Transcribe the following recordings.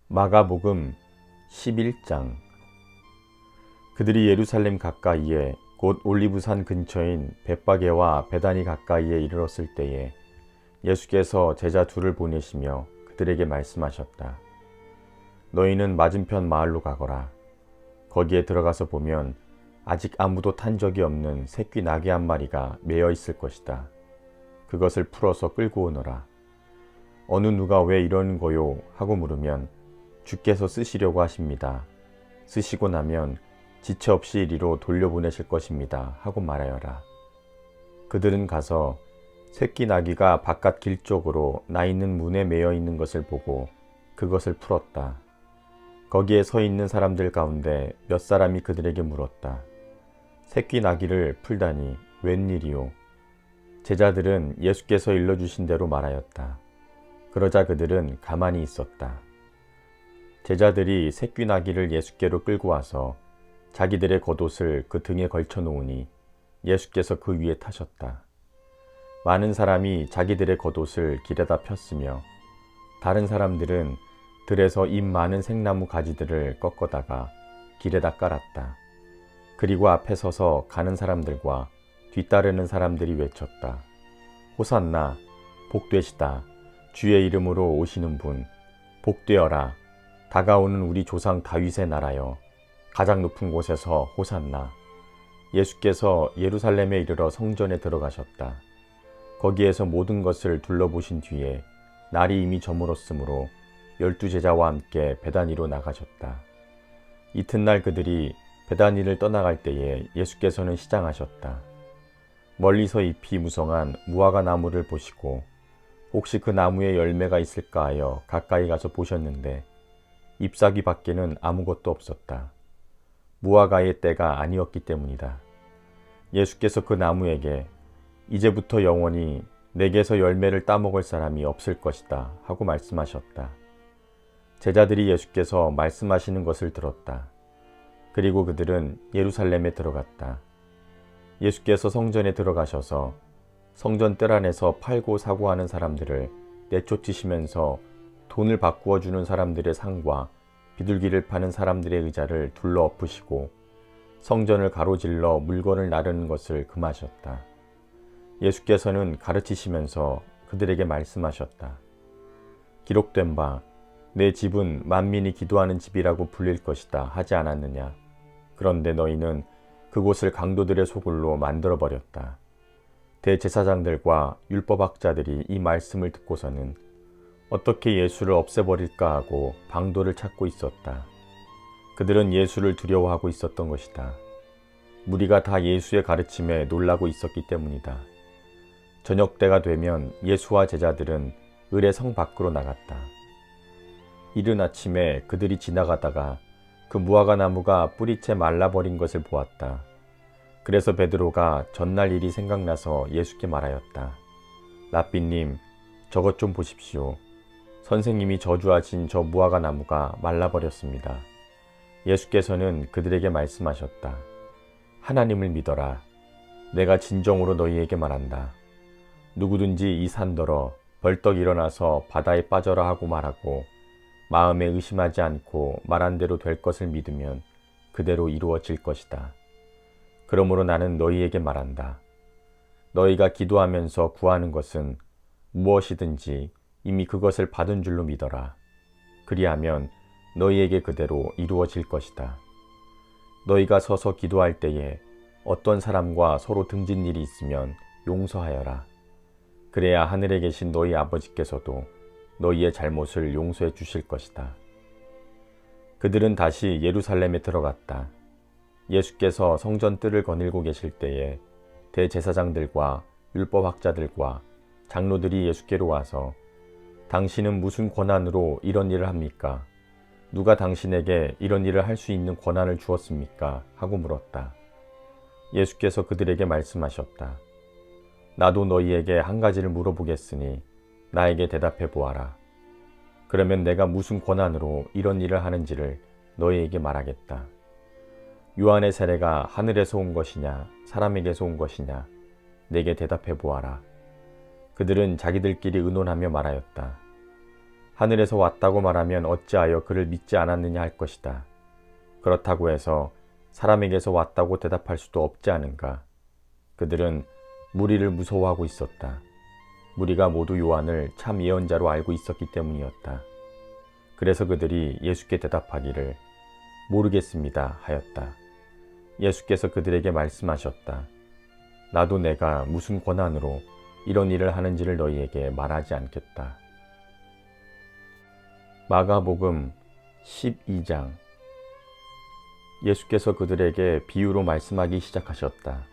마가복음 11장. 그들이 예루살렘 가까이에 곧 올리브산 근처인 벳바게와 베다니 가까이에 이르렀을 때에 예수께서 제자 둘을 보내시며 그들에게 말씀하셨다. 너희는 맞은편 마을로 가거라. 거기에 들어가서 보면 아직 아무도 탄 적이 없는 새끼 나귀 한 마리가 매여 있을 것이다. 그것을 풀어서 끌고 오너라. 어느 누가 왜 이러는 거요? 하고 물으면 주께서 쓰시려고 하십니다. 쓰시고 나면 지체 없이 이리로 돌려보내실 것입니다. 하고 말하여라. 그들은 가서 새끼 나귀가 바깥 길 쪽으로 나 있는 문에 매여 있는 것을 보고 그것을 풀었다. 거기에 서 있는 사람들 가운데 몇 사람이 그들에게 물었다. 새끼 나귀를 풀다니 웬일이요? 제자들은 예수께서 일러주신 대로 말하였다. 그러자 그들은 가만히 있었다. 제자들이 새끼 나귀를 예수께로 끌고 와서 자기들의 겉옷을 그 등에 걸쳐 놓으니 예수께서 그 위에 타셨다. 많은 사람이 자기들의 겉옷을 길에다 폈으며 다른 사람들은 들에서 잎 많은 생나무 가지들을 꺾어다가 길에다 깔았다. 그리고 앞에 서서 가는 사람들과 뒤따르는 사람들이 외쳤다. 호산나, 복되시다. 주의 이름으로 오시는 분, 복되어라. 다가오는 우리 조상 다윗의 나라여, 가장 높은 곳에서 호산나. 예수께서 예루살렘에 이르러 성전에 들어가셨다. 거기에서 모든 것을 둘러보신 뒤에 날이 이미 저물었으므로 12 제자와 함께 베다니로 나가셨다. 이튿날 그들이 베다니를 떠나갈 때에 예수께서는 시장하셨다. 멀리서 잎이 무성한 무화과 나무를 보시고 혹시 그 나무에 열매가 있을까 하여 가까이 가서 보셨는데 잎사귀 밖에는 아무것도 없었다. 무화과의 때가 아니었기 때문이다. 예수께서 그 나무에게 이제부터 영원히 내게서 열매를 따먹을 사람이 없을 것이다 하고 말씀하셨다. 제자들이 예수께서 말씀하시는 것을 들었다. 그리고 그들은 예루살렘에 들어갔다. 예수께서 성전에 들어가셔서 성전 뜰 안에서 팔고 사고 하는 사람들을 내쫓으시면서 돈을 바꾸어 주는 사람들의 상과 비둘기를 파는 사람들의 의자를 둘러 엎으시고 성전을 가로질러 물건을 나르는 것을 금하셨다. 예수께서는 가르치시면서 그들에게 말씀하셨다. 기록된 바 내 집은 만민이 기도하는 집이라고 불릴 것이다 하지 않았느냐. 그런데 너희는 그곳을 강도들의 소굴로 만들어버렸다. 대제사장들과 율법학자들이 이 말씀을 듣고서는 어떻게 예수를 없애버릴까 하고 방도를 찾고 있었다. 그들은 예수를 두려워하고 있었던 것이다. 무리가 다 예수의 가르침에 놀라고 있었기 때문이다. 저녁 때가 되면 예수와 제자들은 을의 성 밖으로 나갔다. 이른 아침에 그들이 지나가다가 그 무화과 나무가 뿌리채 말라버린 것을 보았다. 그래서 베드로가 전날 일이 생각나서 예수께 말하였다. 랍비님, 저것 좀 보십시오. 선생님이 저주하신 저 무화과 나무가 말라버렸습니다. 예수께서는 그들에게 말씀하셨다. 하나님을 믿어라. 내가 진정으로 너희에게 말한다. 누구든지 이 산더러 벌떡 일어나서 바다에 빠져라 하고 말하고 마음에 의심하지 않고 말한 대로 될 것을 믿으면 그대로 이루어질 것이다. 그러므로 나는 너희에게 말한다. 너희가 기도하면서 구하는 것은 무엇이든지 이미 그것을 받은 줄로 믿어라. 그리하면 너희에게 그대로 이루어질 것이다. 너희가 서서 기도할 때에 어떤 사람과 서로 등진 일이 있으면 용서하여라. 그래야 하늘에 계신 너희 아버지께서도 너희의 잘못을 용서해 주실 것이다. 그들은 다시 예루살렘에 들어갔다. 예수께서 성전 뜰을 거닐고 계실 때에 대제사장들과 율법학자들과 장로들이 예수께로 와서 당신은 무슨 권한으로 이런 일을 합니까? 누가 당신에게 이런 일을 할 수 있는 권한을 주었습니까? 하고 물었다. 예수께서 그들에게 말씀하셨다. 나도 너희에게 한 가지를 물어보겠으니 나에게 대답해 보아라. 그러면 내가 무슨 권한으로 이런 일을 하는지를 너희에게 말하겠다. 요한의 세례가 하늘에서 온 것이냐 사람에게서 온 것이냐 내게 대답해 보아라. 그들은 자기들끼리 의논하며 말하였다. 하늘에서 왔다고 말하면 어찌하여 그를 믿지 않았느냐 할 것이다. 그렇다고 해서 사람에게서 왔다고 대답할 수도 없지 않은가. 그들은 무리를 무서워하고 있었다. 무리가 모두 요한을 참 예언자로 알고 있었기 때문이었다. 그래서 그들이 예수께 대답하기를 모르겠습니다 하였다. 예수께서 그들에게 말씀하셨다. 나도 내가 무슨 권한으로 이런 일을 하는지를 너희에게 말하지 않겠다. 마가복음 12장. 예수께서 그들에게 비유로 말씀하기 시작하셨다.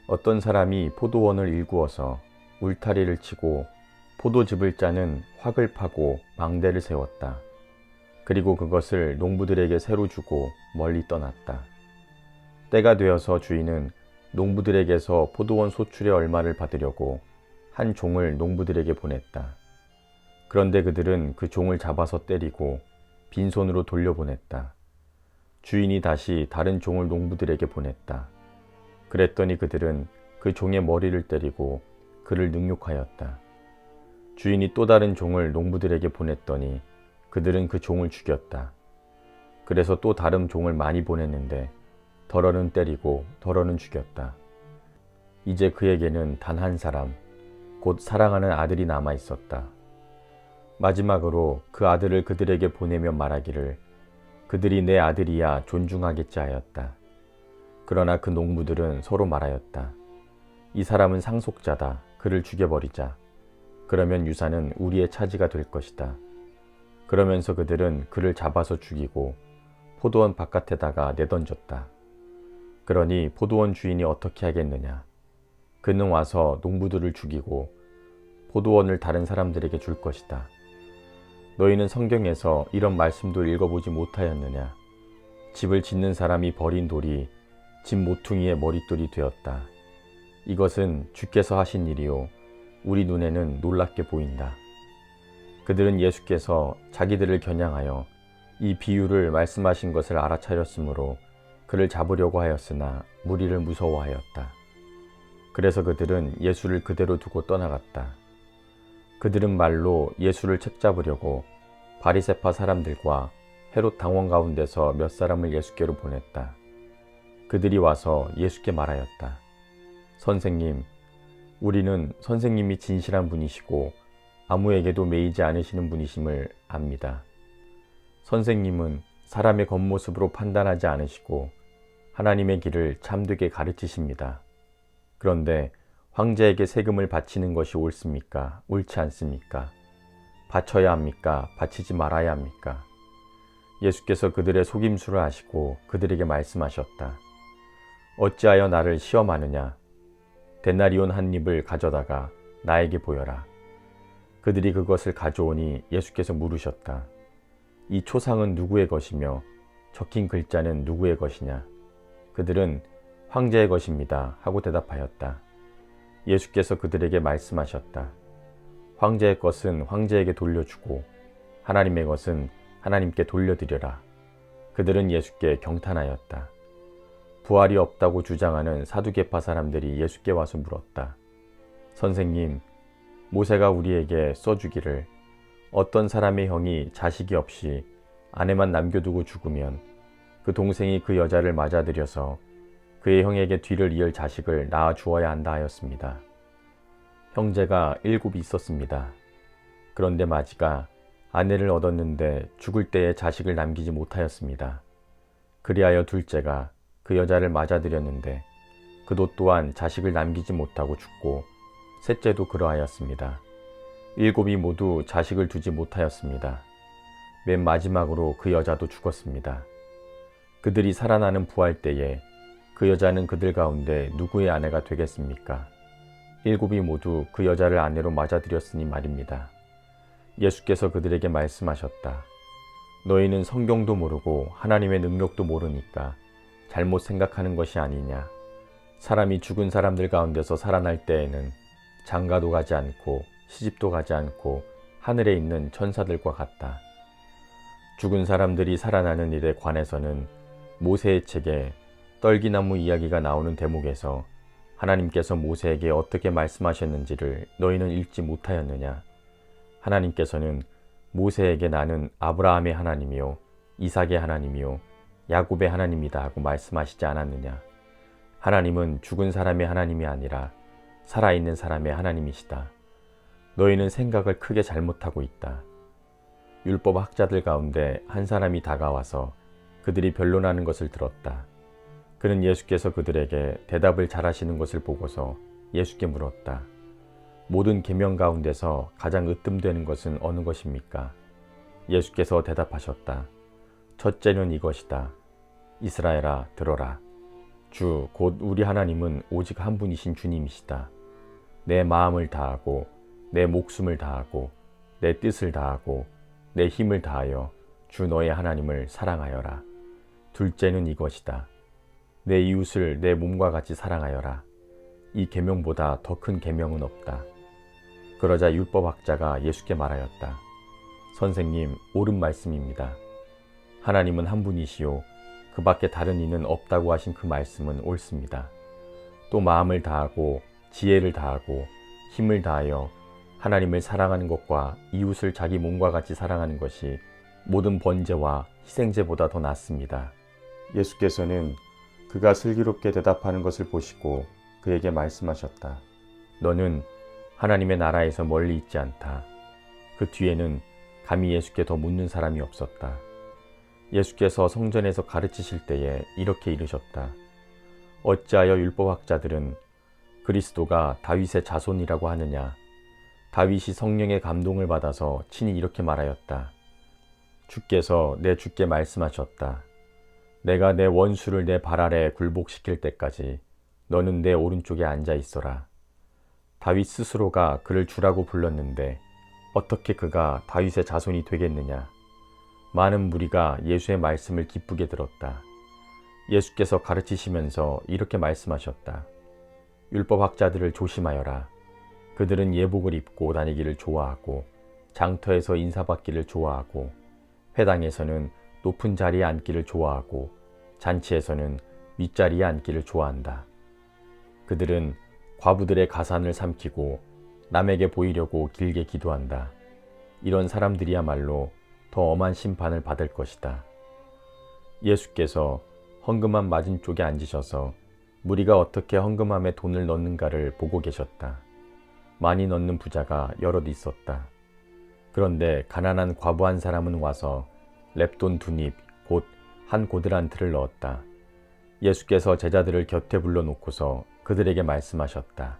어떤 사람이 포도원을 일구어서 울타리를 치고 포도즙을 짜는 확을 파고 망대를 세웠다. 그리고 그것을 농부들에게 새로 주고 멀리 떠났다. 때가 되어서 주인은 농부들에게서 포도원 소출의 얼마를 받으려고 한 종을 농부들에게 보냈다. 그런데 그들은 그 종을 잡아서 때리고 빈손으로 돌려보냈다. 주인이 다시 다른 종을 농부들에게 보냈다. 그랬더니 그들은 그 종의 머리를 때리고 그를 능욕하였다. 주인이 또 다른 종을 농부들에게 보냈더니 그들은 그 종을 죽였다. 그래서 또 다른 종을 많이 보냈는데 덜어는 때리고 덜어는 죽였다. 이제 그에게는 단 한 사람, 곧 사랑하는 아들이 남아 있었다. 마지막으로 그 아들을 그들에게 보내며 말하기를 그들이 내 아들이야 존중하겠지 하였다. 그러나 그 농부들은 서로 말하였다. 이 사람은 상속자다. 그를 죽여버리자. 그러면 유산은 우리의 차지가 될 것이다. 그러면서 그들은 그를 잡아서 죽이고 포도원 바깥에다가 내던졌다. 그러니 포도원 주인이 어떻게 하겠느냐. 그는 와서 농부들을 죽이고 포도원을 다른 사람들에게 줄 것이다. 너희는 성경에서 이런 말씀도 읽어보지 못하였느냐. 집을 짓는 사람이 버린 돌이 집 모퉁이의 머릿돌이 되었다. 이것은 주께서 하신 일이요 우리 눈에는 놀랍게 보인다. 그들은 예수께서 자기들을 겨냥하여 이 비유를 말씀하신 것을 알아차렸으므로 그를 잡으려고 하였으나 무리를 무서워하였다. 그래서 그들은 예수를 그대로 두고 떠나갔다. 그들은 말로 예수를 책잡으려고 바리새파 사람들과 헤롯 당원 가운데서 몇 사람을 예수께로 보냈다. 그들이 와서 예수께 말하였다. 선생님, 우리는 선생님이 진실한 분이시고 아무에게도 매이지 않으시는 분이심을 압니다. 선생님은 사람의 겉모습으로 판단하지 않으시고 하나님의 길을 참되게 가르치십니다. 그런데 황제에게 세금을 바치는 것이 옳습니까? 옳지 않습니까? 바쳐야 합니까? 바치지 말아야 합니까? 예수께서 그들의 속임수를 아시고 그들에게 말씀하셨다. 어찌하여 나를 시험하느냐? 데나리온 한 입을 가져다가 나에게 보여라. 그들이 그것을 가져오니 예수께서 물으셨다. 이 초상은 누구의 것이며 적힌 글자는 누구의 것이냐? 그들은 황제의 것입니다 하고 대답하였다. 예수께서 그들에게 말씀하셨다. 황제의 것은 황제에게 돌려주고 하나님의 것은 하나님께 돌려드려라. 그들은 예수께 경탄하였다. 부활이 없다고 주장하는 사두개파 사람들이 예수께 와서 물었다. 선생님, 모세가 우리에게 써주기를 어떤 사람의 형이 자식이 없이 아내만 남겨두고 죽으면 그 동생이 그 여자를 맞아들여서 그의 형에게 뒤를 이을 자식을 낳아 주어야 한다 하였습니다. 형제가 7 있었습니다. 그런데 마지가 아내를 얻었는데 죽을 때에 자식을 남기지 못하였습니다. 그리하여 둘째가 그 여자를 맞아들였는데 그도 또한 자식을 남기지 못하고 죽고 셋째도 그러하였습니다. 7이 모두 자식을 두지 못하였습니다. 맨 마지막으로 그 여자도 죽었습니다. 그들이 살아나는 부활 때에 그 여자는 그들 가운데 누구의 아내가 되겠습니까? 7이 모두 그 여자를 아내로 맞아들였으니 말입니다. 예수께서 그들에게 말씀하셨다. 너희는 성경도 모르고 하나님의 능력도 모르니까 잘못 생각하는 것이 아니냐. 사람이 죽은 사람들 가운데서 살아날 때에는 장가도 가지 않고 시집도 가지 않고 하늘에 있는 천사들과 같다. 죽은 사람들이 살아나는 일에 관해서는 모세의 책에 떨기나무 이야기가 나오는 대목에서 하나님께서 모세에게 어떻게 말씀하셨는지를 너희는 읽지 못하였느냐. 하나님께서는 모세에게 나는 아브라함의 하나님이요 이삭의 하나님이요 야곱의 하나님이다 하고 말씀하시지 않았느냐. 하나님은 죽은 사람의 하나님이 아니라 살아있는 사람의 하나님이시다. 너희는 생각을 크게 잘못하고 있다. 율법 학자들 가운데 한 사람이 다가와서 그들이 변론하는 것을 들었다. 그는 예수께서 그들에게 대답을 잘하시는 것을 보고서 예수께 물었다. 모든 계명 가운데서 가장 으뜸되는 것은 어느 것입니까? 예수께서 대답하셨다. 첫째는 이것이다. 이스라엘아 들어라. 주 곧 우리 하나님은 오직 한 분이신 주님이시다. 내 마음을 다하고 내 목숨을 다하고 내 뜻을 다하고 내 힘을 다하여 주 너의 하나님을 사랑하여라. 둘째는 이것이다. 내 이웃을 내 몸과 같이 사랑하여라. 이 계명보다 더 큰 계명은 없다. 그러자 율법학자가 예수께 말하였다. 선생님, 옳은 말씀입니다. 하나님은 한 분이시요 그 밖에 다른 이는 없다고 하신 그 말씀은 옳습니다. 또 마음을 다하고 지혜를 다하고 힘을 다하여 하나님을 사랑하는 것과 이웃을 자기 몸과 같이 사랑하는 것이 모든 번제와 희생제보다 더 낫습니다. 예수께서는 그가 슬기롭게 대답하는 것을 보시고 그에게 말씀하셨다. 너는 하나님의 나라에서 멀리 있지 않다. 그 뒤에는 감히 예수께 더 묻는 사람이 없었다. 예수께서 성전에서 가르치실 때에 이렇게 이르셨다. 어찌하여 율법학자들은 그리스도가 다윗의 자손이라고 하느냐. 다윗이 성령의 감동을 받아서 친히 이렇게 말하였다. 주께서 내 주께 말씀하셨다. 내가 내 원수를 내 발 아래 굴복시킬 때까지 너는 내 오른쪽에 앉아 있어라. 다윗 스스로가 그를 주라고 불렀는데 어떻게 그가 다윗의 자손이 되겠느냐. 많은 무리가 예수의 말씀을 기쁘게 들었다. 예수께서 가르치시면서 이렇게 말씀하셨다. 율법학자들을 조심하여라. 그들은 예복을 입고 다니기를 좋아하고 장터에서 인사받기를 좋아하고 회당에서는 높은 자리에 앉기를 좋아하고 잔치에서는 윗자리에 앉기를 좋아한다. 그들은 과부들의 가산을 삼키고 남에게 보이려고 길게 기도한다. 이런 사람들이야말로 더 엄한 심판을 받을 것이다. 예수께서 헌금함 맞은쪽에 앉으셔서 무리가 어떻게 헌금함에 돈을 넣는가를 보고 계셨다. 많이 넣는 부자가 여럿 있었다. 그런데 가난한 과부 한 사람은 와서 렙돈 2닙 곧 한 고드란트를 넣었다. 예수께서 제자들을 곁에 불러놓고서 그들에게 말씀하셨다.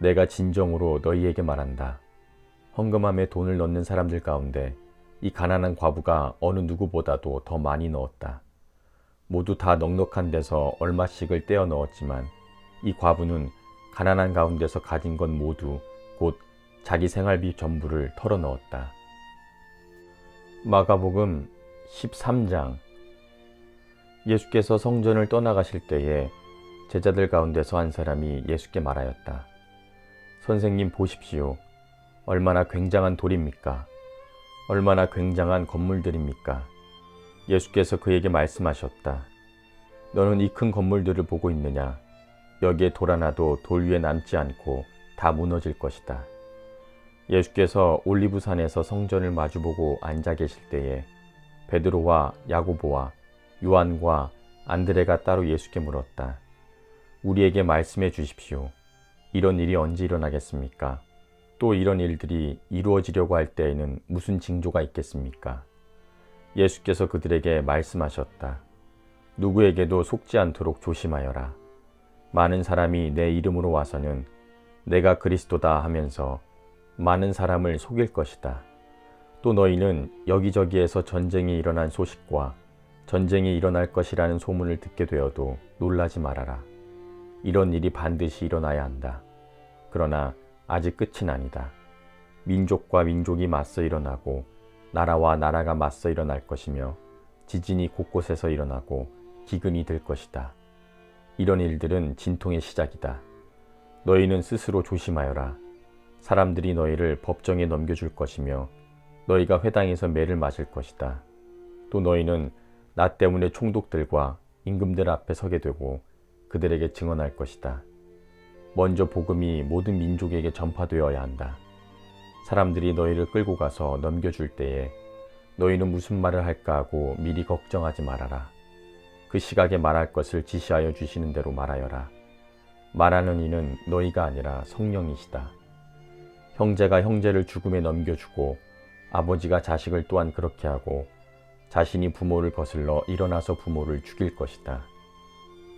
내가 진정으로 너희에게 말한다. 헌금함에 돈을 넣는 사람들 가운데 이 가난한 과부가 어느 누구보다도 더 많이 넣었다. 모두 다 넉넉한 데서 얼마씩을 떼어 넣었지만 이 과부는 가난한 가운데서 가진 것 모두 곧 자기 생활비 전부를 털어 넣었다. 마가복음 13장. 예수께서 성전을 떠나가실 때에 제자들 가운데서 한 사람이 예수께 말하였다. 선생님 보십시오. 얼마나 굉장한 돌입니까? 얼마나 굉장한 건물들입니까? 예수께서 그에게 말씀하셨다. 너는 이 큰 건물들을 보고 있느냐? 여기에 돌 하나도 돌 위에 남지 않고 다 무너질 것이다. 예수께서 올리브산에서 성전을 마주보고 앉아 계실 때에 베드로와 야고보와 요한과 안드레가 따로 예수께 물었다. 우리에게 말씀해 주십시오. 이런 일이 언제 일어나겠습니까? 또 이런 일들이 이루어지려고 할 때에는 무슨 징조가 있겠습니까? 예수께서 그들에게 말씀하셨다. 누구에게도 속지 않도록 조심하여라. 많은 사람이 내 이름으로 와서는 내가 그리스도다 하면서 많은 사람을 속일 것이다. 또 너희는 여기저기에서 전쟁이 일어난 소식과 전쟁이 일어날 것이라는 소문을 듣게 되어도 놀라지 말아라. 이런 일이 반드시 일어나야 한다. 그러나 아직 끝은 아니다. 민족과 민족이 맞서 일어나고 나라와 나라가 맞서 일어날 것이며 지진이 곳곳에서 일어나고 기근이 될 것이다. 이런 일들은 진통의 시작이다. 너희는 스스로 조심하여라. 사람들이 너희를 법정에 넘겨줄 것이며 너희가 회당에서 매를 맞을 것이다. 또 너희는 나 때문에 총독들과 임금들 앞에 서게 되고 그들에게 증언할 것이다. 먼저 복음이 모든 민족에게 전파되어야 한다. 사람들이 너희를 끌고 가서 넘겨줄 때에 너희는 무슨 말을 할까 하고 미리 걱정하지 말아라. 그 시각에 말할 것을 지시하여 주시는 대로 말하여라. 말하는 이는 너희가 아니라 성령이시다. 형제가 형제를 죽음에 넘겨주고 아버지가 자식을 또한 그렇게 하고 자신이 부모를 거슬러 일어나서 부모를 죽일 것이다.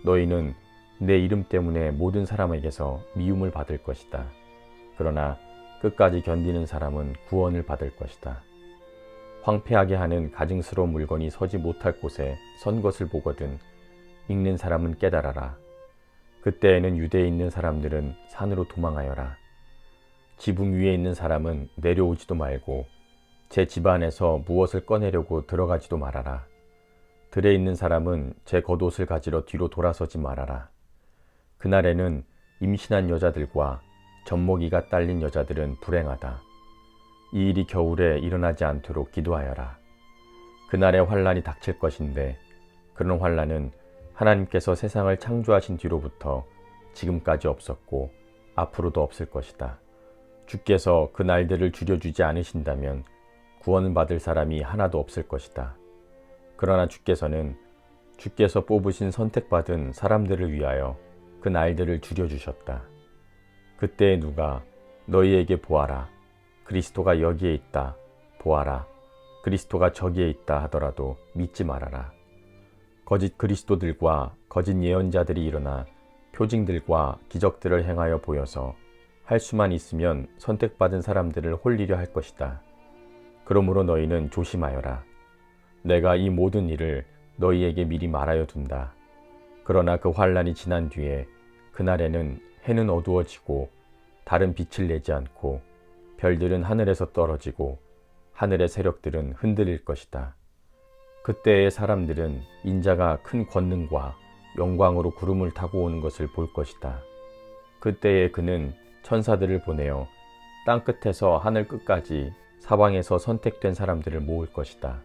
너희는 내 이름 때문에 모든 사람에게서 미움을 받을 것이다. 그러나 끝까지 견디는 사람은 구원을 받을 것이다. 황폐하게 하는 가증스러운 물건이 서지 못할 곳에 선 것을 보거든 읽는 사람은 깨달아라. 그때에는 유대에 있는 사람들은 산으로 도망하여라. 지붕 위에 있는 사람은 내려오지도 말고 제 집 안에서 무엇을 꺼내려고 들어가지도 말아라. 들에 있는 사람은 제 겉옷을 가지러 뒤로 돌아서지 말아라. 그날에는 임신한 여자들과 젖먹이가 딸린 여자들은 불행하다. 이 일이 겨울에 일어나지 않도록 기도하여라. 그날에 환란이 닥칠 것인데 그런 환란은 하나님께서 세상을 창조하신 뒤로부터 지금까지 없었고 앞으로도 없을 것이다. 주께서 그 날들을 줄여주지 않으신다면 구원을 받을 사람이 하나도 없을 것이다. 그러나 주께서 뽑으신 선택받은 사람들을 위하여 그 날들을 줄여주셨다. 그때에 누가 너희에게 보아라. 그리스도가 여기에 있다. 보아라. 그리스도가 저기에 있다 하더라도 믿지 말아라. 거짓 그리스도들과 거짓 예언자들이 일어나 표징들과 기적들을 행하여 보여서 할 수만 있으면 선택받은 사람들을 홀리려 할 것이다. 그러므로 너희는 조심하여라. 내가 이 모든 일을 너희에게 미리 말하여 둔다. 그러나 그 환란이 지난 뒤에 그날에는 해는 어두워지고 달은 빛을 내지 않고 별들은 하늘에서 떨어지고 하늘의 세력들은 흔들릴 것이다. 그때의 사람들은 인자가 큰 권능과 영광으로 구름을 타고 오는 것을 볼 것이다. 그때에 그는 천사들을 보내어 땅 끝에서 하늘 끝까지 사방에서 선택된 사람들을 모을 것이다.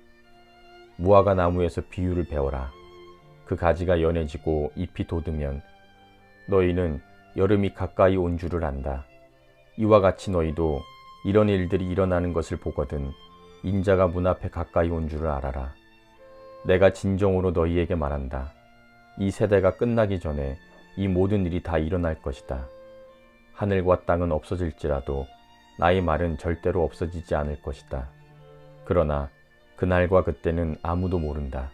무화과 나무에서 비유를 배워라. 그 가지가 연해지고 잎이 돋으면 너희는 여름이 가까이 온 줄을 안다. 이와 같이 너희도 이런 일들이 일어나는 것을 보거든 인자가 문 앞에 가까이 온 줄을 알아라. 내가 진정으로 너희에게 말한다. 이 세대가 끝나기 전에 이 모든 일이 다 일어날 것이다. 하늘과 땅은 없어질지라도 나의 말은 절대로 없어지지 않을 것이다. 그러나 그날과 그때는 아무도 모른다.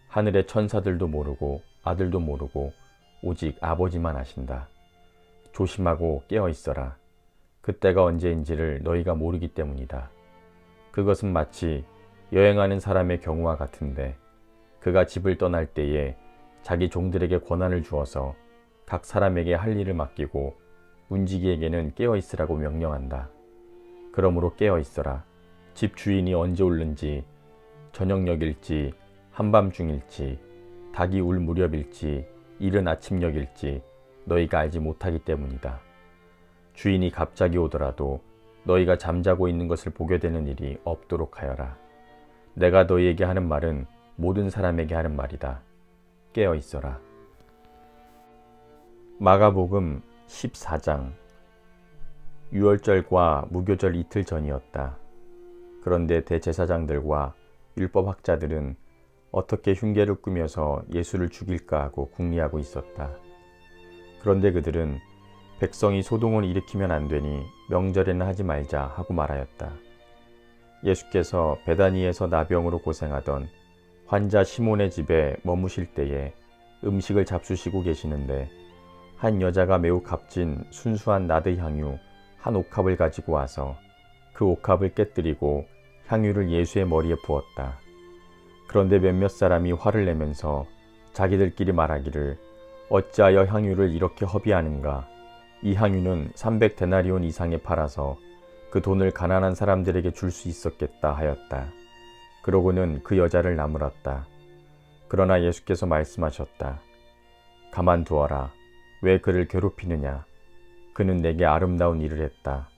하늘의 천사들도 모르고 아들도 모르고 오직 아버지만 아신다. 조심하고 깨어 있어라. 그때가 언제인지를 너희가 모르기 때문이다. 그것은 마치 여행하는 사람의 경우와 같은데 그가 집을 떠날 때에 자기 종들에게 권한을 주어서 각 사람에게 할 일을 맡기고 문지기에게는 깨어 있으라고 명령한다. 그러므로 깨어 있어라. 집 주인이 언제 올는지 저녁녘일지 한밤중일지 닭이 울 무렵일지 이른 아침녘일지 너희가 알지 못하기 때문이다. 주인이 갑자기 오더라도 너희가 잠자고 있는 것을 보게 되는 일이 없도록 하여라. 내가 너희에게 하는 말은 모든 사람에게 하는 말이다. 깨어 있어라. 마가복음 14장. 유월절과 무교절 이틀 전이었다. 그런데 대제사장들과 율법학자들은 어떻게 흉계를 꾸며서 예수를 죽일까 하고 궁리하고 있었다. 그런데 그들은 백성이 소동을 일으키면 안 되니 명절에는 하지 말자 하고 말하였다. 예수께서 베다니에서 나병으로 고생하던 환자 시몬의 집에 머무실 때에 음식을 잡수시고 계시는데 한 여자가 매우 값진 순수한 나드 향유 한 옥합을 가지고 와서 그 옥합을 깨뜨리고 향유를 예수의 머리에 부었다. 그런데 몇몇 사람이 화를 내면서 자기들끼리 말하기를 어찌하여 향유를 이렇게 허비하는가. 이 향유는 300데나리온 이상에 팔아서 그 돈을 가난한 사람들에게 줄 수 있었겠다 하였다. 그러고는 그 여자를 나무랐다. 그러나 예수께서 말씀하셨다. 가만두어라. 왜 그를 괴롭히느냐. 그는 내게 아름다운 일을 했다.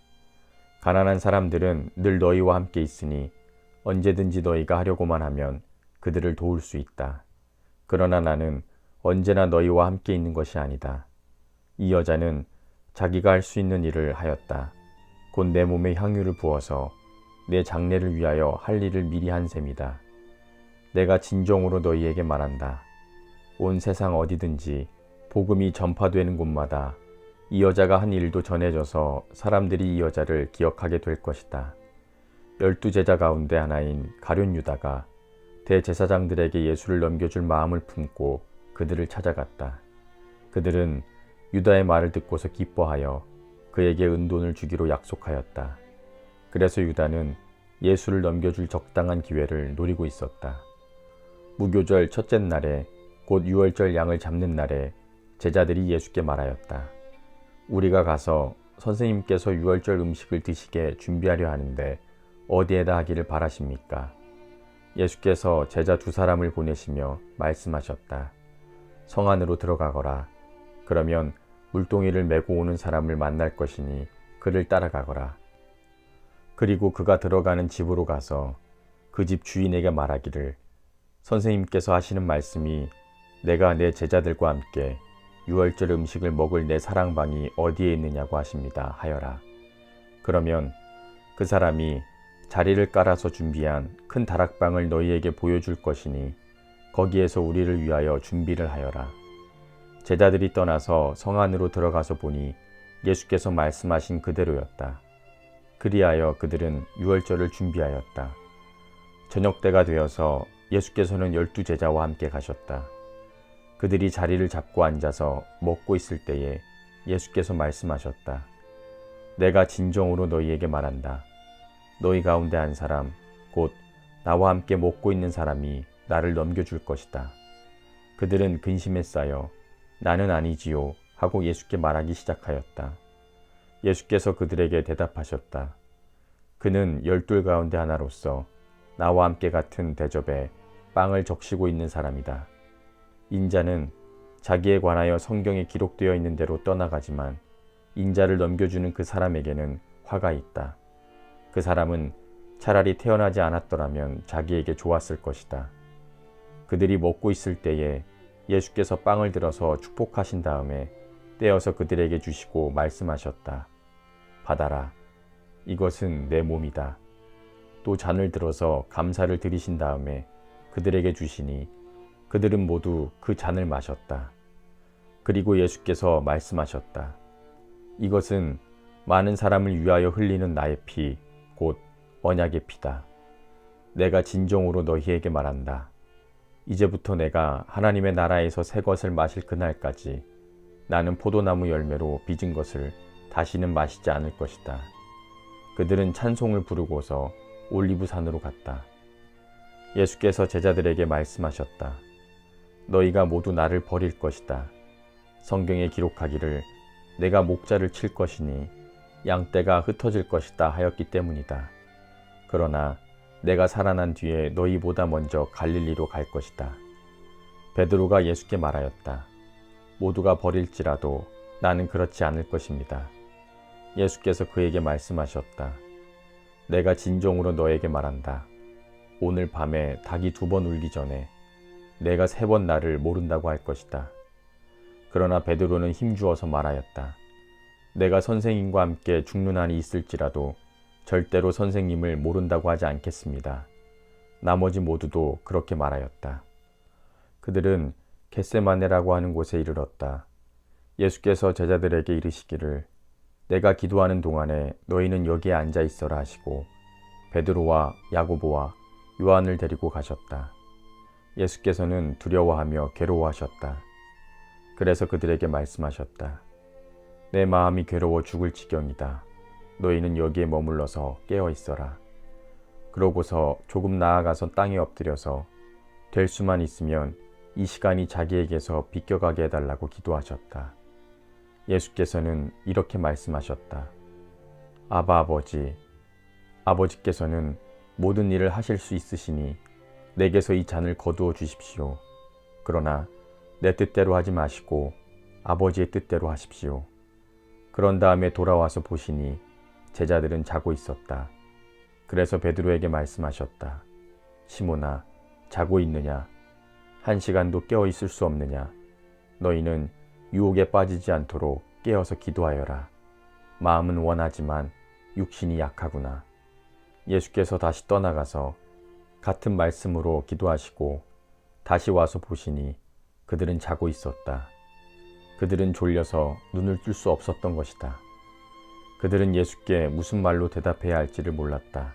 가난한 사람들은 늘 너희와 함께 있으니 언제든지 너희가 하려고만 하면 그들을 도울 수 있다. 그러나 나는 언제나 너희와 함께 있는 것이 아니다. 이 여자는 자기가 할 수 있는 일을 하였다. 곧 내 몸에 향유를 부어서 내 장례를 위하여 할 일을 미리 한 셈이다. 내가 진정으로 너희에게 말한다. 온 세상 어디든지 복음이 전파되는 곳마다 이 여자가 한 일도 전해져서 사람들이 이 여자를 기억하게 될 것이다. 12제자 가운데 하나인 가룟 유다가 대제사장들에게 예수를 넘겨줄 마음을 품고 그들을 찾아갔다. 그들은 유다의 말을 듣고서 기뻐하여 그에게 은돈을 주기로 약속하였다. 그래서 유다는 예수를 넘겨줄 적당한 기회를 노리고 있었다. 무교절 첫째 날에 곧 유월절 양을 잡는 날에 제자들이 예수께 말하였다. 우리가 가서 선생님께서 유월절 음식을 드시게 준비하려 하는데 어디에다 하기를 바라십니까? 예수께서 제자 2사람을 보내시며 말씀하셨다. 성 안으로 들어가거라. 그러면 물동이를 메고 오는 사람을 만날 것이니 그를 따라가거라. 그리고 그가 들어가는 집으로 가서 그 집 주인에게 말하기를 선생님께서 하시는 말씀이 내가 내 제자들과 함께 유월절 음식을 먹을 내 사랑방이 어디에 있느냐고 하십니다 하여라. 그러면 그 사람이 자리를 깔아서 준비한 큰 다락방을 너희에게 보여줄 것이니 거기에서 우리를 위하여 준비를 하여라. 제자들이 떠나서 성 안으로 들어가서 보니 예수께서 말씀하신 그대로였다. 그리하여 그들은 유월절을 준비하였다. 저녁 때가 되어서 예수께서는 12제자와 함께 가셨다. 그들이 자리를 잡고 앉아서 먹고 있을 때에 예수께서 말씀하셨다. 내가 진정으로 너희에게 말한다. 너희 가운데 한 사람, 곧 나와 함께 먹고 있는 사람이 나를 넘겨줄 것이다. 그들은 근심에 쌓여 나는 아니지요 하고 예수께 말하기 시작하였다. 예수께서 그들에게 대답하셨다. 그는 12 가운데 하나로서 나와 함께 같은 대접에 빵을 적시고 있는 사람이다. 인자는 자기에 관하여 성경에 기록되어 있는 대로 떠나가지만 인자를 넘겨주는 그 사람에게는 화가 있다. 그 사람은 차라리 태어나지 않았더라면 자기에게 좋았을 것이다. 그들이 먹고 있을 때에 예수께서 빵을 들어서 축복하신 다음에 떼어서 그들에게 주시고 말씀하셨다. 받아라. 이것은 내 몸이다. 또 잔을 들어서 감사를 드리신 다음에 그들에게 주시니 그들은 모두 그 잔을 마셨다. 그리고 예수께서 말씀하셨다. 이것은 많은 사람을 위하여 흘리는 나의 피, 곧 언약의 피다. 내가 진정으로 너희에게 말한다. 이제부터 내가 하나님의 나라에서 새 것을 마실 그날까지 나는 포도나무 열매로 빚은 것을 다시는 마시지 않을 것이다. 그들은 찬송을 부르고서 올리브산으로 갔다. 예수께서 제자들에게 말씀하셨다. 너희가 모두 나를 버릴 것이다. 성경에 기록하기를 내가 목자를 칠 것이니 양떼가 흩어질 것이다 하였기 때문이다. 그러나 내가 살아난 뒤에 너희보다 먼저 갈릴리로 갈 것이다. 베드로가 예수께 말하였다. 모두가 버릴지라도 나는 그렇지 않을 것입니다. 예수께서 그에게 말씀하셨다. 내가 진정으로 너에게 말한다. 오늘 밤에 닭이 2번 울기 전에 내가 3번 나를 모른다고 할 것이다. 그러나 베드로는 힘주어서 말하였다. 내가 선생님과 함께 죽는 한이 있을지라도 절대로 선생님을 모른다고 하지 않겠습니다. 나머지 모두도 그렇게 말하였다. 그들은 겟세마네라고 하는 곳에 이르렀다. 예수께서 제자들에게 이르시기를 내가 기도하는 동안에 너희는 여기에 앉아 있어라 하시고 베드로와 야고보와 요한을 데리고 가셨다. 예수께서는 두려워하며 괴로워하셨다. 그래서 그들에게 말씀하셨다. 내 마음이 괴로워 죽을 지경이다. 너희는 여기에 머물러서 깨어 있어라. 그러고서 조금 나아가서 땅에 엎드려서 될 수만 있으면 이 시간이 자기에게서 비껴가게 해달라고 기도하셨다. 예수께서는 이렇게 말씀하셨다. 아바 아버지, 아버지께서는 모든 일을 하실 수 있으시니 내게서 이 잔을 거두어 주십시오. 그러나 내 뜻대로 하지 마시고 아버지의 뜻대로 하십시오. 그런 다음에 돌아와서 보시니 제자들은 자고 있었다. 그래서 베드로에게 말씀하셨다. 시몬아, 자고 있느냐? 1시간도 깨어 있을 수 없느냐? 너희는 유혹에 빠지지 않도록 깨어서 기도하여라. 마음은 원하지만 육신이 약하구나. 예수께서 다시 떠나가서 같은 말씀으로 기도하시고 다시 와서 보시니 그들은 자고 있었다. 그들은 졸려서 눈을 뜰 수 없었던 것이다. 그들은 예수께 무슨 말로 대답해야 할지를 몰랐다.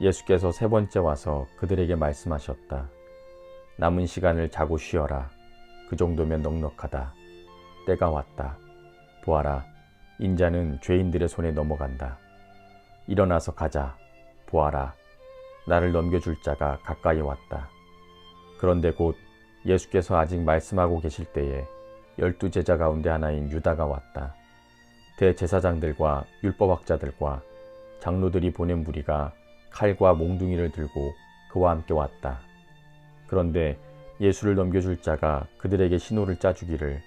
예수께서 세 번째 와서 그들에게 말씀하셨다. 남은 시간을 자고 쉬어라. 그 정도면 넉넉하다. 때가 왔다. 보아라, 인자는 죄인들의 손에 넘어간다. 일어나서 가자. 보아라, 나를 넘겨줄 자가 가까이 왔다. 그런데 곧 예수께서 아직 말씀하고 계실 때에 12 제자 가운데 하나인 유다가 왔다. 대제사장들과 율법학자들과 장로들이 보낸 무리가 칼과 몽둥이를 들고 그와 함께 왔다. 그런데 예수를 넘겨줄 자가 그들에게 신호를 짜주기를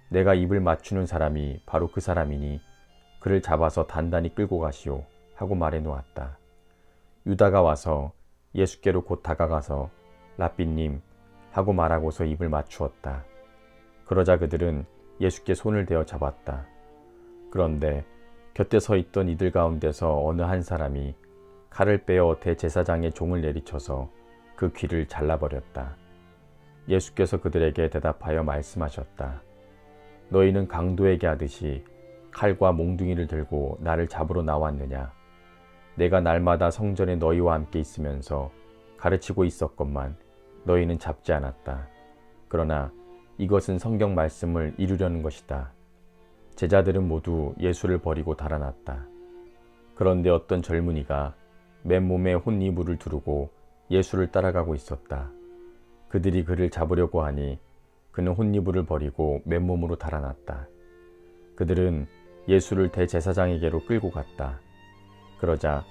내가 입을 맞추는 사람이 바로 그 사람이니 그를 잡아서 단단히 끌고 가시오 하고 말해 놓았다. 유다가 와서 예수께로 곧 다가가서 랍비님 하고 말하고서 입을 맞추었다. 그러자 그들은 예수께 손을 대어 잡았다. 그런데 곁에 서 있던 이들 가운데서 어느 한 사람이 칼을 빼어 대제사장의 종을 내리쳐서 그 귀를 잘라버렸다. 예수께서 그들에게 대답하여 말씀하셨다. 너희는 강도에게 하듯이 칼과 몽둥이를 들고 나를 잡으러 나왔느냐? 내가 날마다 성전에 너희와 함께 있으면서 가르치고 있었건만 너희는 잡지 않았다. 그러나 이것은 성경 말씀을 이루려는 것이다. 제자들은 모두 예수를 버리고 달아났다. 그런데 어떤 젊은이가 맨몸에 혼이불을 두르고 예수를 따라가고 있었다. 그들이 그를 잡으려고 하니 그는 혼이불을 버리고 맨몸으로 달아났다. 그들은 예수를 대제사장에게로 끌고 갔다. 그러자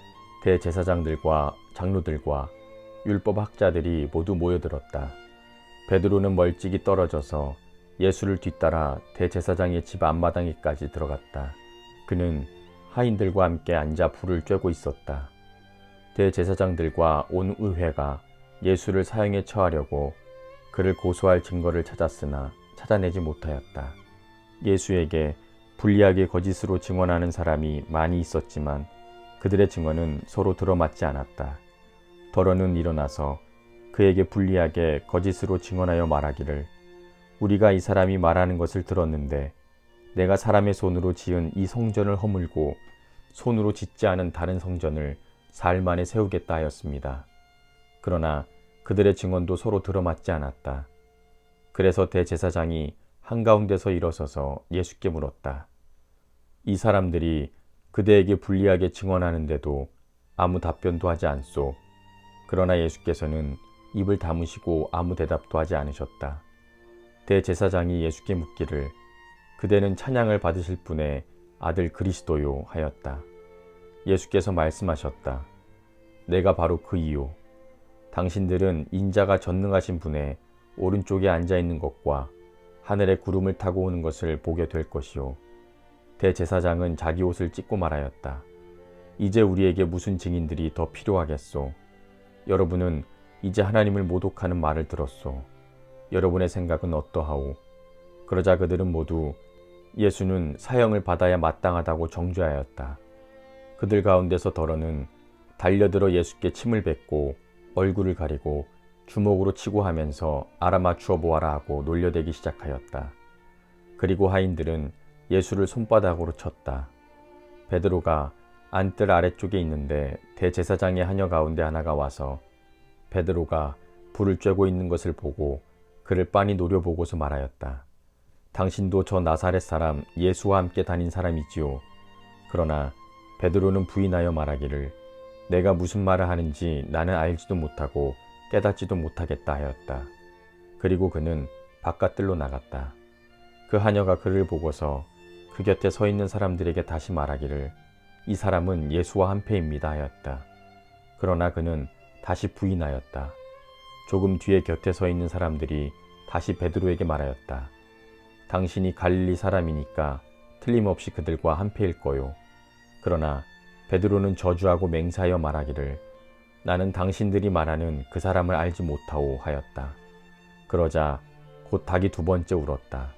대제사장들과 장로들과 율법학자들이 모두 모여들었다. 베드로는 멀찍이 떨어져서 예수를 뒤따라 대제사장의 집 앞마당에까지 들어갔다. 그는 하인들과 함께 앉아 불을 쬐고 있었다. 대제사장들과 온 의회가 예수를 사형에 처하려고 그를 고소할 증거를 찾았으나 찾아내지 못하였다. 예수에게 불리하게 거짓으로 증언하는 사람이 많이 있었지만 그들의 증언은 서로 들어맞지 않았다. 더러는 일어나서 그에게 불리하게 거짓으로 증언하여 말하기를 우리가 이 사람이 말하는 것을 들었는데 내가 사람의 손으로 지은 이 성전을 허물고 손으로 짓지 않은 다른 성전을 사흘 만에 세우겠다 하였습니다. 그러나 그들의 증언도 서로 들어맞지 않았다. 그래서 대제사장이 한가운데서 일어서서 예수께 물었다. 이 사람들이 그대에게 불리하게 증언하는데도 아무 답변도 하지 않소. 그러나 예수께서는 입을 다무시고 아무 대답도 하지 않으셨다. 대제사장이 예수께 묻기를 그대는 찬양을 받으실 분의 아들 그리스도요 하였다. 예수께서 말씀하셨다. 내가 바로 그이요. 당신들은 인자가 전능하신 분의 오른쪽에 앉아있는 것과 하늘의 구름을 타고 오는 것을 보게 될 것이요. 대제사장은 자기 옷을 찢고 말하였다. 이제 우리에게 무슨 증인들이 더 필요하겠소. 여러분은 이제 하나님을 모독하는 말을 들었소. 여러분의 생각은 어떠하오? 그러자 그들은 모두 예수는 사형을 받아야 마땅하다고 정죄하였다. 그들 가운데서 더러는 달려들어 예수께 침을 뱉고 얼굴을 가리고 주먹으로 치고 하면서 알아맞추어 보아라 하고 놀려대기 시작하였다. 그리고 하인들은 예수를 손바닥으로 쳤다. 베드로가 안뜰 아래쪽에 있는데 대제사장의 하녀 가운데 하나가 와서 베드로가 불을 쬐고 있는 것을 보고 그를 빤히 노려보고서 말하였다. 당신도 저 나사렛 사람 예수와 함께 다닌 사람이지요. 그러나 베드로는 부인하여 말하기를 내가 무슨 말을 하는지 나는 알지도 못하고 깨닫지도 못하겠다 하였다. 그리고 그는 바깥들로 나갔다. 그 하녀가 그를 보고서 그 곁에 서 있는 사람들에게 다시 말하기를 이 사람은 예수와 한패입니다 하였다. 그러나 그는 다시 부인하였다. 조금 뒤에 곁에 서 있는 사람들이 다시 베드로에게 말하였다. 당신이 갈릴리 사람이니까 틀림없이 그들과 한패일 거요. 그러나 베드로는 저주하고 맹세하여 말하기를 나는 당신들이 말하는 그 사람을 알지 못하오 하였다. 그러자 곧 닭이 두 번째 울었다.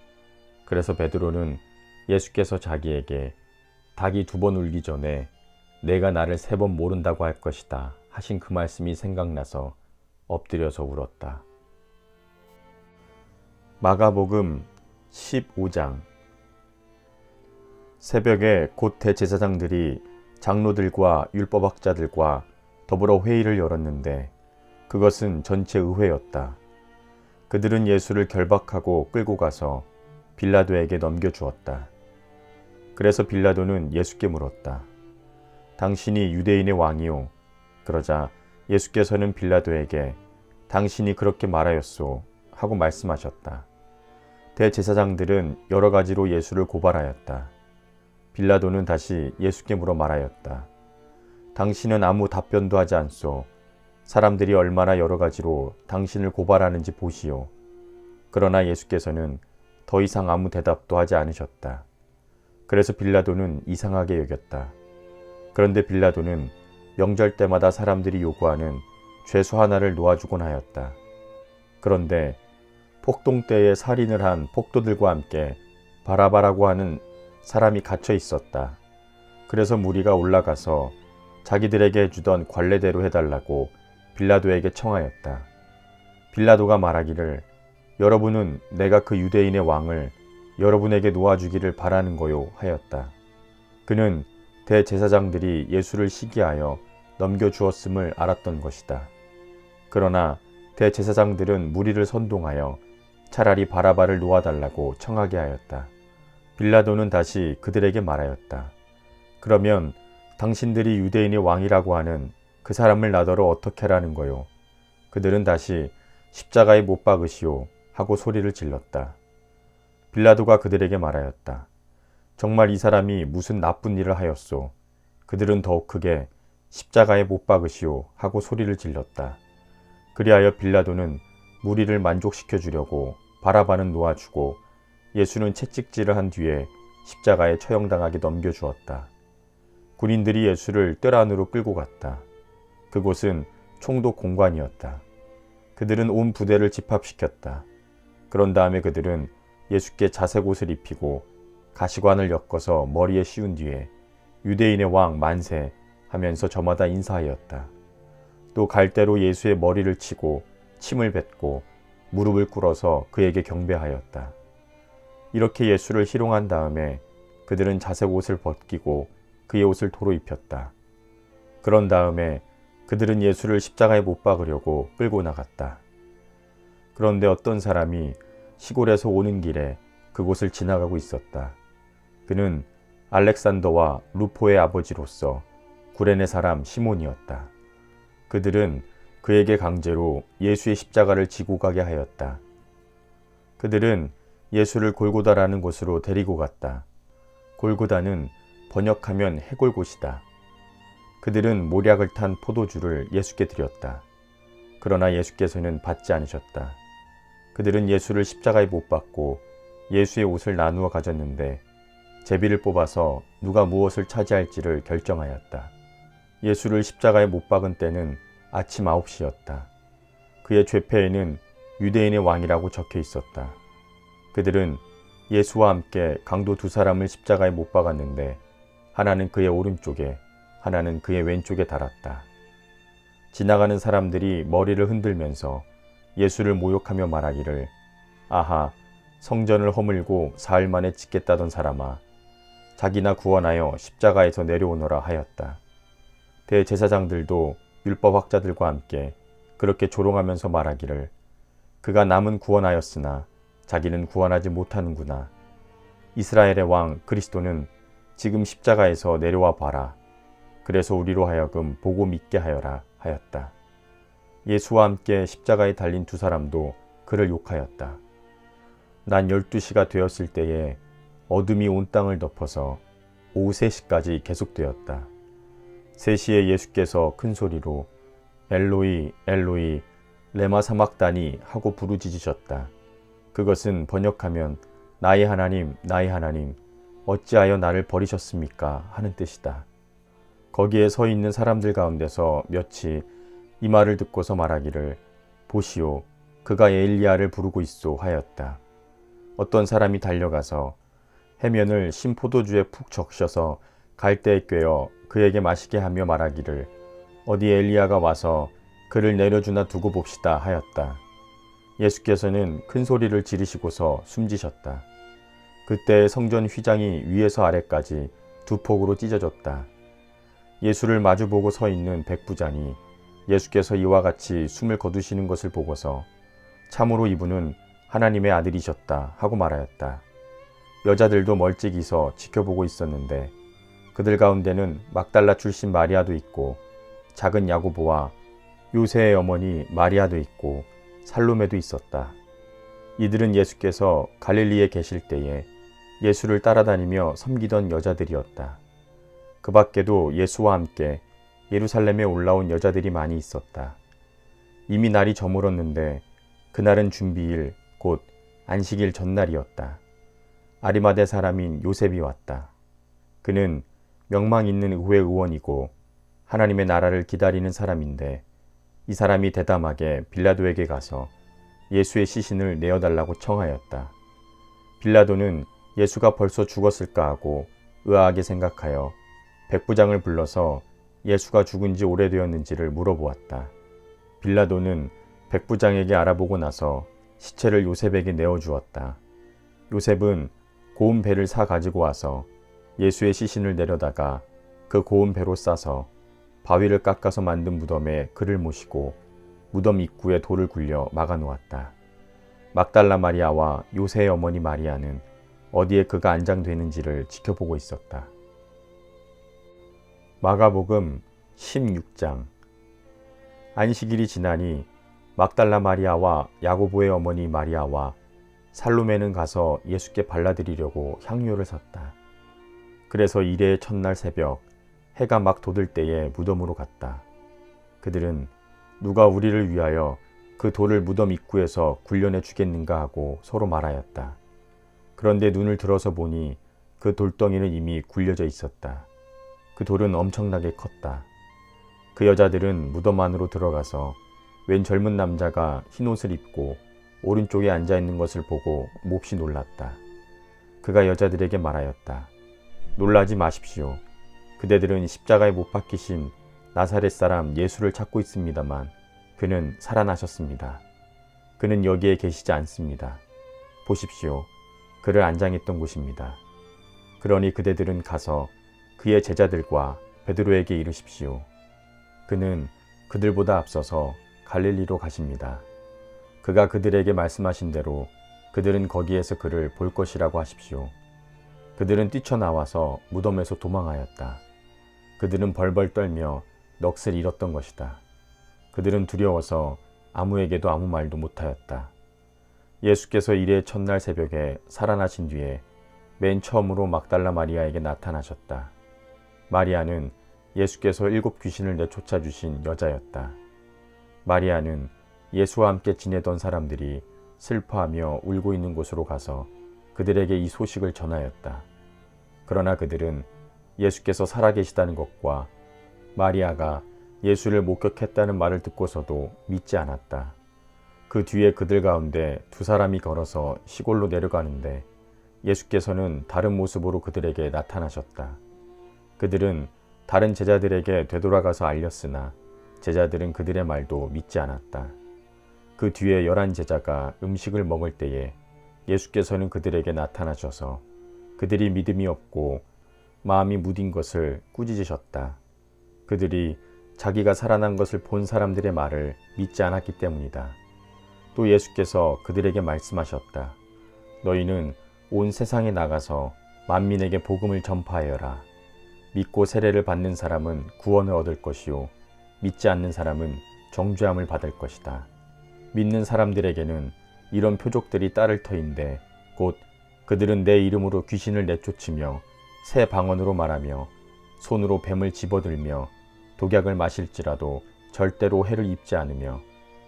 그래서 베드로는 예수께서 자기에게 닭이 두 번 울기 전에 내가 나를 3번 모른다고 할 것이다 하신 그 말씀이 생각나서 엎드려서 울었다. 마가복음 15장. 새벽에 곧 대제사장들이 장로들과 율법학자들과 더불어 회의를 열었는데 그것은 전체 의회였다. 그들은 예수를 결박하고 끌고 가서 빌라도에게 넘겨주었다. 그래서 빌라도는 예수께 물었다. 당신이 유대인의 왕이요? 그러자 예수께서는 빌라도에게 당신이 그렇게 말하였소 하고 말씀하셨다. 대제사장들은 여러 가지로 예수를 고발하였다. 빌라도는 다시 예수께 물어 말하였다. 당신은 아무 답변도 하지 않소. 사람들이 얼마나 여러 가지로 당신을 고발하는지 보시오. 그러나 예수께서는 더 이상 아무 대답도 하지 않으셨다. 그래서 빌라도는 이상하게 여겼다. 그런데 빌라도는 명절 때마다 사람들이 요구하는 죄수 하나를 놓아주곤 하였다. 그런데 폭동 때에 살인을 한 폭도들과 함께 바라바라고 하는 사람이 갇혀 있었다. 그래서 무리가 올라가서 자기들에게 해주던 관례대로 해달라고 빌라도에게 청하였다. 빌라도가 말하기를 여러분은 내가 그 유대인의 왕을 여러분에게 놓아주기를 바라는 거요 하였다. 그는 대제사장들이 예수를 시기하여 넘겨주었음을 알았던 것이다. 그러나 대제사장들은 무리를 선동하여 차라리 바라바를 놓아달라고 청하게 하였다. 빌라도는 다시 그들에게 말하였다. 그러면 당신들이 유대인의 왕이라고 하는 그 사람을 나더러 어떻게 하라는 거요? 그들은 다시 십자가에 못 박으시오 하고 소리를 질렀다. 빌라도가 그들에게 말하였다. 정말 이 사람이 무슨 나쁜 일을 하였소? 그들은 더욱 크게 십자가에 못 박으시오 하고 소리를 질렀다. 그리하여 빌라도는 무리를 만족시켜 주려고 바라바는 놓아주고 예수는 채찍질을 한 뒤에 십자가에 처형당하게 넘겨주었다. 군인들이 예수를 뜰 안으로 끌고 갔다. 그곳은 총독 공관이었다. 그들은 온 부대를 집합시켰다. 그런 다음에 그들은 예수께 자색 옷을 입히고 가시관을 엮어서 머리에 씌운 뒤에 유대인의 왕 만세 하면서 저마다 인사하였다. 또 갈대로 예수의 머리를 치고 침을 뱉고 무릎을 꿇어서 그에게 경배하였다. 이렇게 예수를 희롱한 다음에 그들은 자색 옷을 벗기고 그의 옷을 도로 입혔다. 그런 다음에 그들은 예수를 십자가에 못 박으려고 끌고 나갔다. 그런데 어떤 사람이 시골에서 오는 길에 그곳을 지나가고 있었다. 그는 알렉산더와 루포의 아버지로서 구레네 사람 시몬이었다. 그들은 그에게 강제로 예수의 십자가를 지고 가게 하였다. 그들은 예수를 골고다라는 곳으로 데리고 갔다. 골고다는 번역하면 해골곳이다. 그들은 모략을 탄 포도주를 예수께 드렸다. 그러나 예수께서는 받지 않으셨다. 그들은 예수를 십자가에 못 박고 예수의 옷을 나누어 가졌는데 제비를 뽑아서 누가 무엇을 차지할지를 결정하였다. 예수를 십자가에 못 박은 때는 아침 9시였다. 그의 죄패에는 유대인의 왕이라고 적혀 있었다. 그들은 예수와 함께 강도 2사람을 십자가에 못 박았는데 하나는 그의 오른쪽에 하나는 그의 왼쪽에 달았다. 지나가는 사람들이 머리를 흔들면서 예수를 모욕하며 말하기를 아하 성전을 허물고 사흘 만에 짓겠다던 사람아 자기나 구원하여 십자가에서 내려오너라 하였다. 대제사장들도 율법학자들과 함께 그렇게 조롱하면서 말하기를 그가 남은 구원하였으나 자기는 구원하지 못하는구나. 이스라엘의 왕 그리스도는 지금 십자가에서 내려와 봐라. 그래서 우리로 하여금 보고 믿게 하여라 하였다. 예수와 함께 십자가에 달린 2사람도 그를 욕하였다. 난 12시가 되었을 때에 어둠이 온 땅을 덮어서 오후 3시까지 계속되었다. 3시에 예수께서 큰 소리로 엘로이 엘로이 레마 사막다니 하고 부르짖으셨다. 그것은 번역하면 나의 하나님 어찌하여 나를 버리셨습니까 하는 뜻이다. 거기에 서 있는 사람들 가운데서 몇이 이 말을 듣고서 말하기를 보시오 그가 엘리야를 부르고 있소 하였다. 어떤 사람이 달려가서 해면을 신포도주에 푹 적셔서 갈대에 꿰어 그에게 마시게 하며 말하기를 어디 엘리야가 와서 그를 내려주나 두고 봅시다 하였다. 예수께서는 큰 소리를 지르시고서 숨지셨다. 그때 성전 휘장이 위에서 아래까지 두 폭으로 찢어졌다. 예수를 마주보고 서 있는 백부장이 예수께서 이와 같이 숨을 거두시는 것을 보고서 참으로 이분은 하나님의 아들이셨다 하고 말하였다. 여자들도 멀찍이 서 지켜보고 있었는데 그들 가운데는 막달라 출신 마리아도 있고 작은 야고보와 요새의 어머니 마리아도 있고 살로메도 있었다. 이들은 예수께서 갈릴리에 계실 때에 예수를 따라다니며 섬기던 여자들이었다. 그 밖에도 예수와 함께 예루살렘에 올라온 여자들이 많이 있었다. 이미 날이 저물었는데 그날은 준비일 곧 안식일 전날이었다. 아리마대 사람인 요셉이 왔다. 그는 명망 있는 의회 의원이고 하나님의 나라를 기다리는 사람인데 이 사람이 대담하게 빌라도에게 가서 예수의 시신을 내어달라고 청하였다. 빌라도는 예수가 벌써 죽었을까 하고 의아하게 생각하여 백부장을 불러서 예수가 죽은 지 오래되었는지를 물어보았다. 빌라도는 백부장에게 알아보고 나서 시체를 요셉에게 내어주었다. 요셉은 고운 배를 사 가지고 와서 예수의 시신을 내려다가 그 고운 배로 싸서 바위를 깎아서 만든 무덤에 그를 모시고 무덤 입구에 돌을 굴려 막아 놓았다. 막달라 마리아와 요새의 어머니 마리아는 어디에 그가 안장되는지를 지켜보고 있었다. 마가복음 16장. 안식일이 지나니 막달라 마리아와 야고보의 어머니 마리아와 살로메는 가서 예수께 발라드리려고 향료를 샀다. 그래서 이레의 첫날 새벽 해가 막 돋을 때에 무덤으로 갔다. 그들은 누가 우리를 위하여 그 돌을 무덤 입구에서 굴려내 주겠는가 하고 서로 말하였다. 그런데 눈을 들어서 보니 그 돌덩이는 이미 굴려져 있었다. 그 돌은 엄청나게 컸다. 그 여자들은 무덤 안으로 들어가서 웬 젊은 남자가 흰옷을 입고 오른쪽에 앉아있는 것을 보고 몹시 놀랐다. 그가 여자들에게 말하였다. 놀라지 마십시오. 그대들은 십자가에 못 박히신 나사렛 사람 예수를 찾고 있습니다만 그는 살아나셨습니다. 그는 여기에 계시지 않습니다. 보십시오. 그를 안장했던 곳입니다. 그러니 그대들은 가서 그의 제자들과 베드로에게 이르십시오. 그는 그들보다 앞서서 갈릴리로 가십니다. 그가 그들에게 말씀하신 대로 그들은 거기에서 그를 볼 것이라고 하십시오. 그들은 뛰쳐나와서 무덤에서 도망하였다. 그들은 벌벌 떨며 넋을 잃었던 것이다. 그들은 두려워서 아무에게도 아무 말도 못하였다. 예수께서 이레의 첫날 새벽에 살아나신 뒤에 맨 처음으로 막달라 마리아에게 나타나셨다. 마리아는 예수께서 7 귀신을 내쫓아 주신 여자였다. 마리아는 예수와 함께 지내던 사람들이 슬퍼하며 울고 있는 곳으로 가서 그들에게 이 소식을 전하였다. 그러나 그들은 예수께서 살아계시다는 것과 마리아가 예수를 목격했다는 말을 듣고서도 믿지 않았다. 그 뒤에 그들 가운데 2 사람이 걸어서 시골로 내려가는데 예수께서는 다른 모습으로 그들에게 나타나셨다. 그들은 다른 제자들에게 되돌아가서 알렸으나 제자들은 그들의 말도 믿지 않았다. 그 뒤에 11 제자가 음식을 먹을 때에 예수께서는 그들에게 나타나셔서 그들이 믿음이 없고 마음이 무딘 것을 꾸짖으셨다. 그들이 자기가 살아난 것을 본 사람들의 말을 믿지 않았기 때문이다. 또 예수께서 그들에게 말씀하셨다. 너희는 온 세상에 나가서 만민에게 복음을 전파하여라. 믿고 세례를 받는 사람은 구원을 얻을 것이요 믿지 않는 사람은 정죄함을 받을 것이다. 믿는 사람들에게는 이런 표적들이 따를 터인데 곧 그들은 내 이름으로 귀신을 내쫓으며 새 방언으로 말하며 손으로 뱀을 집어들며 독약을 마실지라도 절대로 해를 입지 않으며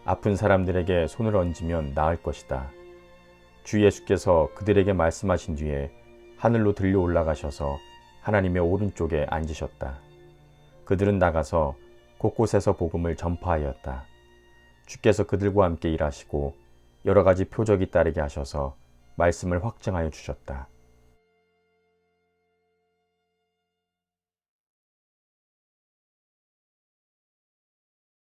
아픈 사람들에게 손을 얹으면 나을 것이다. 주 예수께서 그들에게 말씀하신 뒤에 하늘로 들려 올라가셔서 하나님의 오른쪽에 앉으셨다. 그들은 나가서 곳곳에서 복음을 전파하였다. 주께서 그들과 함께 일하시고 여러 가지 표적이 따르게 하셔서 말씀을 확증하여 주셨다.